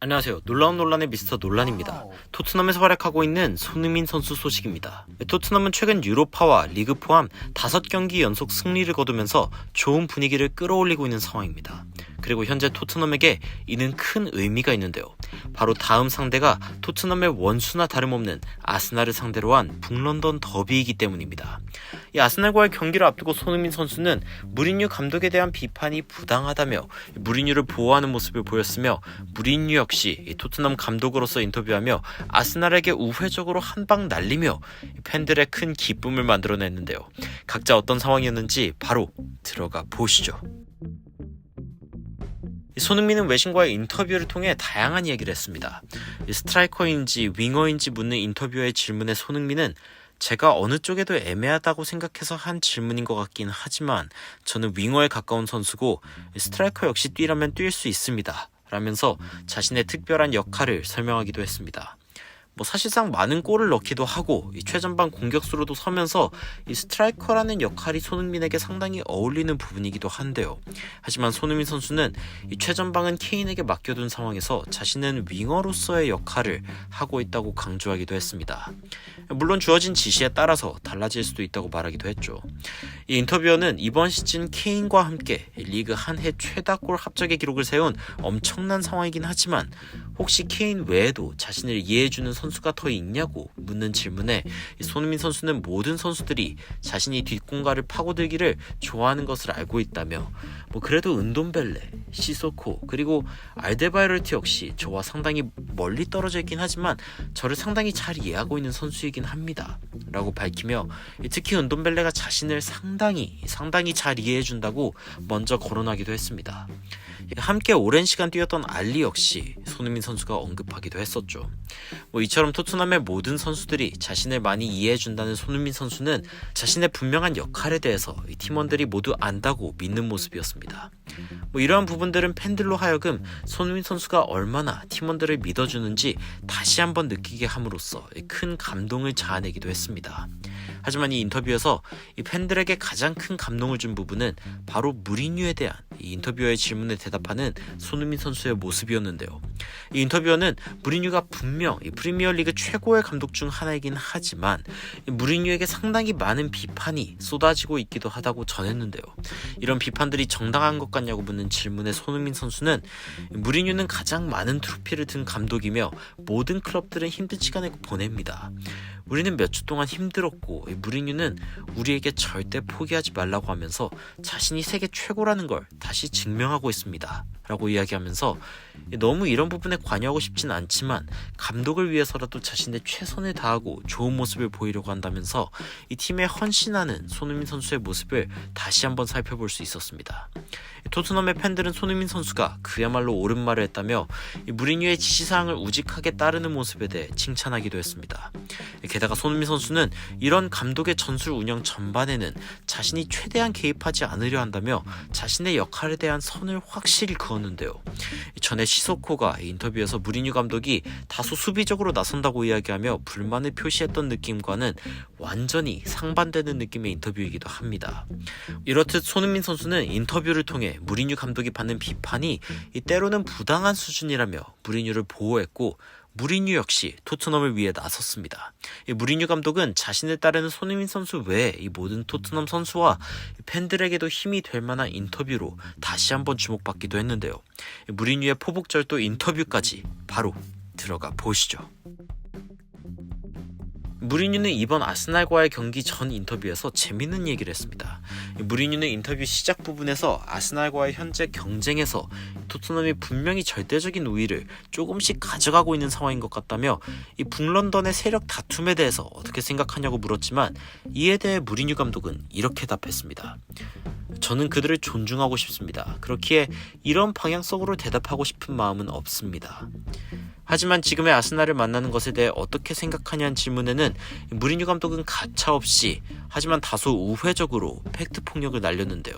안녕하세요. 놀라운 논란의 미스터 논란입니다. 토트넘에서 활약하고 있는 손흥민 선수 소식입니다. 토트넘은 최근 유로파와 리그 포함 5경기 연속 승리를 거두면서 좋은 분위기를 끌어올리고 있는 상황입니다. 그리고 현재 토트넘에게 이는 큰 의미가 있는데요. 바로 다음 상대가 토트넘의 원수나 다름없는 아스날을 상대로 한 북런던 더비이기 때문입니다. 이 아스날과의 경기를 앞두고 손흥민 선수는 무리뉴 감독에 대한 비판이 부당하다며 무리뉴를 보호하는 모습을 보였으며, 무리뉴 역시 토트넘 감독으로서 인터뷰하며 아스날에게 우회적으로 한 방 날리며 팬들의 큰 기쁨을 만들어냈는데요. 각자 어떤 상황이었는지 바로 들어가 보시죠. 손흥민은 외신과의 인터뷰를 통해 다양한 이야기를 했습니다. 스트라이커인지 윙어인지 묻는 인터뷰어의 질문에 손흥민은 제가 어느 쪽에도 애매하다고 생각해서 한 질문인 것 같긴 하지만 저는 윙어에 가까운 선수고 스트라이커 역시 뛰라면 뛸 수 있습니다 라면서 자신의 특별한 역할을 설명하기도 했습니다. 사실상 많은 골을 넣기도 하고 최전방 공격수로도 서면서 이 스트라이커라는 역할이 손흥민에게 상당히 어울리는 부분이기도 한데요. 하지만 손흥민 선수는 이 최전방은 케인에게 맡겨둔 상황에서 자신은 윙어로서의 역할을 하고 있다고 강조하기도 했습니다. 물론 주어진 지시에 따라서 달라질 수도 있다고 말하기도 했죠. 이 인터뷰어는 이번 시즌 케인과 함께 리그 한 해 최다골 합작의 기록을 세운 엄청난 상황이긴 하지만 혹시 케인 외에도 자신을 이해해주는 선수가 더 있냐고 묻는 질문에 손흥민 선수는 모든 선수들이 자신이 뒷공간을 파고들기를 좋아하는 것을 알고 있다며 그래도 은돔벨레, 시소코 그리고 알데바이럴트 역시 저와 상당히 멀리 떨어져 있긴 하지만 저를 상당히 잘 이해하고 있는 선수이긴 합니다 라고 밝히며, 특히 은돔벨레가 자신을 상당히 잘 이해해준다고 먼저 거론하기도 했습니다. 함께 오랜 시간 뛰었던 알리 역시 손흥민 선수가 언급하기도 했었죠. 이처럼 토트넘의 모든 선수들이 자신을 많이 이해해준다는 손흥민 선수는 자신의 분명한 역할에 대해서 팀원들이 모두 안다고 믿는 모습이었습니다. 이러한 부분들은 팬들로 하여금 손흥민 선수가 얼마나 팀원들을 믿어주는지 다시 한번 느끼게 함으로써 큰 감동을 자아내기도 했습니다. 하지만 이 인터뷰에서 이 팬들에게 가장 큰 감동을 준 부분은 바로 무리뉴에 대한 이 인터뷰어의 질문에 대답하는 손흥민 선수의 모습이었는데요. 이 인터뷰어는 무리뉴가 분명 이 프리미어리그 최고의 감독 중 하나이긴 하지만 무리뉴에게 상당히 많은 비판이 쏟아지고 있기도 하다고 전했는데요. 이런 비판들이 정당한 것 같냐고 묻는 질문에 손흥민 선수는 무리뉴는 가장 많은 트로피를 든 감독이며 모든 클럽들은 힘든 시간을 보냅니다. 우리는 몇 주 동안 힘들었고 무리뉴는 우리에게 절대 포기하지 말라고 하면서 자신이 세계 최고라는 걸 다시 증명하고 있습니다 라고 이야기하면서 너무 이런 부분에 관여하고 싶진 않지만 감독을 위해서라도 자신의 최선을 다하고 좋은 모습을 보이려고 한다면서 이 팀에 헌신하는 손흥민 선수의 모습을 다시 한번 살펴볼 수 있었습니다. 토트넘의 팬들은 손흥민 선수가 그야말로 옳은 말을 했다며 무리뉴의 지시사항을 우직하게 따르는 모습에 대해 칭찬하기도 했습니다. 게다가 손흥민 선수는 이런 감독의 전술 운영 전반에는 자신이 최대한 개입하지 않으려 한다며 자신의 역할에 대한 선을 확실히 그었는데요. 전에 시소코가 인터뷰에서 무리뉴 감독이 다소 수비적으로 나선다고 이야기하며 불만을 표시했던 느낌과는 완전히 상반되는 느낌의 인터뷰이기도 합니다. 이렇듯 손흥민 선수는 인터뷰를 통해 무리뉴 감독이 받는 비판이 때로는 부당한 수준이라며 무리뉴를 보호했고, 무리뉴 역시 토트넘을 위해 나섰습니다. 무리뉴 감독은 자신을 따르는 손흥민 선수 외에 이 모든 토트넘 선수와 팬들에게도 힘이 될 만한 인터뷰로 다시 한번 주목받기도 했는데요. 무리뉴의 포복절도 인터뷰까지 바로 들어가 보시죠. 무리뉴는 이번 아스날과의 경기 전 인터뷰에서 재밌는 얘기를 했습니다. 무리뉴는 인터뷰 시작 부분에서 아스날과의 현재 경쟁에서 토트넘이 분명히 절대적인 우위를 조금씩 가져가고 있는 상황인 것 같다며 이 북런던의 세력 다툼에 대해서 어떻게 생각하냐고 물었지만 이에 대해 무리뉴 감독은 이렇게 답했습니다. 저는 그들을 존중하고 싶습니다. 그렇기에 이런 방향성으로 대답하고 싶은 마음은 없습니다. 하지만 지금의 아스날을 만나는 것에 대해 어떻게 생각하냐는 질문에는 무리뉴 감독은 가차없이 하지만 다소 우회적으로 팩트 폭력을 날렸는데요.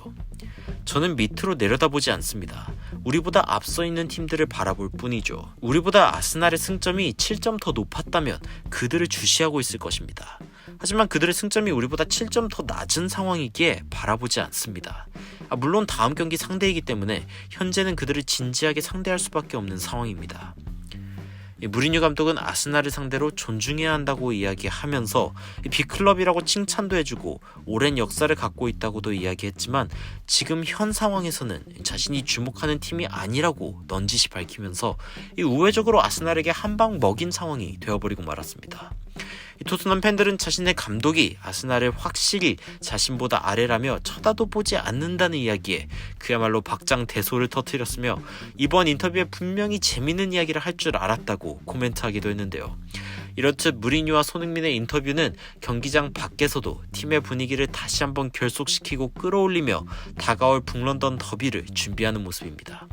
저는 밑으로 내려다보지 않습니다. 우리보다 앞서 있는 팀들을 바라볼 뿐이죠. 우리보다 아스날의 승점이 7점 더 높았다면 그들을 주시하고 있을 것입니다. 하지만 그들의 승점이 우리보다 7점 더 낮은 상황이기에 바라보지 않습니다. 물론 다음 경기 상대이기 때문에 현재는 그들을 진지하게 상대할 수밖에 없는 상황입니다. 무리뉴 감독은 아스날을 상대로 존중해야 한다고 이야기하면서 빅클럽이라고 칭찬도 해주고 오랜 역사를 갖고 있다고도 이야기했지만 지금 현 상황에서는 자신이 주목하는 팀이 아니라고 넌지시 밝히면서 우회적으로 아스날에게 한 방 먹인 상황이 되어버리고 말았습니다. 토트넘 팬들은 자신의 감독이 아스날을 확실히 자신보다 아래라며 쳐다도 보지 않는다는 이야기에 그야말로 박장대소를 터뜨렸으며 이번 인터뷰에 분명히 재밌는 이야기를 할 줄 알았다고 코멘트하기도 했는데요. 이렇듯 무리뉴와 손흥민의 인터뷰는 경기장 밖에서도 팀의 분위기를 다시 한번 결속시키고 끌어올리며 다가올 북런던 더비를 준비하는 모습입니다.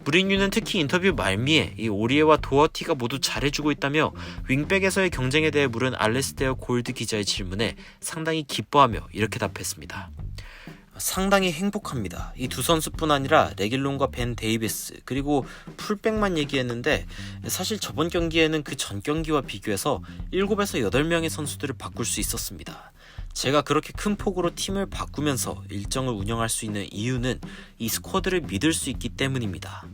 무리뉴는 특히 인터뷰 말미에 이 오리에와 도어티가 모두 잘해주고 있다며 윙백에서의 경쟁에 대해 물은 알레스테어 골드 기자의 질문에 상당히 기뻐하며 이렇게 답했습니다. 상당히 행복합니다. 이 두 선수뿐 아니라 레길론과 벤 데이비스 그리고 풀백만 얘기했는데 사실 저번 경기에는 그 전 경기와 비교해서 7에서 8명의 선수들을 바꿀 수 있었습니다. 제가 그렇게 큰 폭으로 팀을 바꾸면서 일정을 운영할 수 있는 이유는 이 스쿼드를 믿을 수 있기 때문입니다.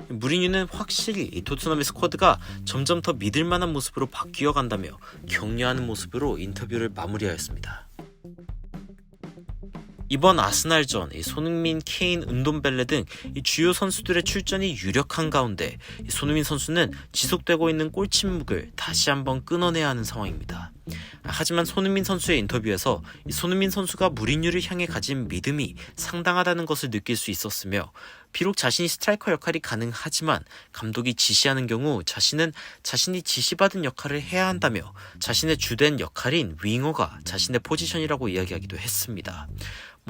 무리뉴는 확실히 이 토트넘의 스쿼드가 점점 더 믿을 만한 모습으로 바뀌어 간다며 격려하는 모습으로 인터뷰를 마무리하였습니다. 이번 아스날전 손흥민, 케인, 은돔벨레 등 주요 선수들의 출전이 유력한 가운데 손흥민 선수는 지속되고 있는 골침묵을 다시 한번 끊어내야 하는 상황입니다. 하지만 손흥민 선수의 인터뷰에서 손흥민 선수가 무리뉴를 향해 가진 믿음이 상당하다는 것을 느낄 수 있었으며 비록 자신이 스트라이커 역할이 가능하지만 감독이 지시하는 경우 자신은 자신이 지시받은 역할을 해야 한다며 자신의 주된 역할인 윙어가 자신의 포지션이라고 이야기하기도 했습니다.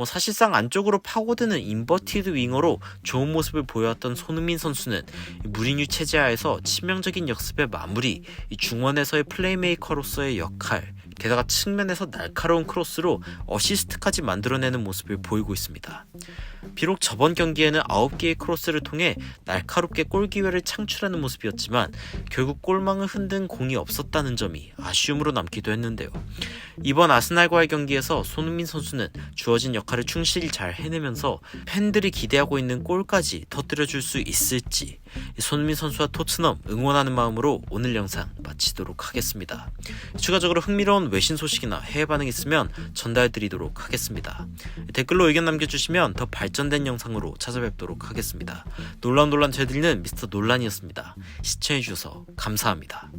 사실상 안쪽으로 파고드는 인버티드 윙어로 좋은 모습을 보여왔던 손흥민 선수는 무리뉴 체제하에서 치명적인 역습의 마무리, 중원에서의 플레이메이커로서의 역할, 게다가 측면에서 날카로운 크로스로 어시스트까지 만들어내는 모습을 보이고 있습니다. 비록 저번 경기에는 9개의 크로스를 통해 날카롭게 골 기회를 창출하는 모습이었지만 결국 골망을 흔든 공이 없었다는 점이 아쉬움으로 남기도 했는데요. 이번 아스날과의 경기에서 손흥민 선수는 주어진 역할을 충실히 잘 해내면서 팬들이 기대하고 있는 골까지 터뜨려줄 수 있을지 손흥민 선수와 토트넘 응원하는 마음으로 오늘 영상 마치도록 하겠습니다. 추가적으로 흥미로운 외신 소식이나 해외 반응 있으면 전달드리도록 하겠습니다. 댓글로 의견 남겨주시면 더 발전된 영상으로 찾아뵙도록 하겠습니다. 논란 잘 들리는 미스터 논란이었습니다. 시청해주셔서 감사합니다.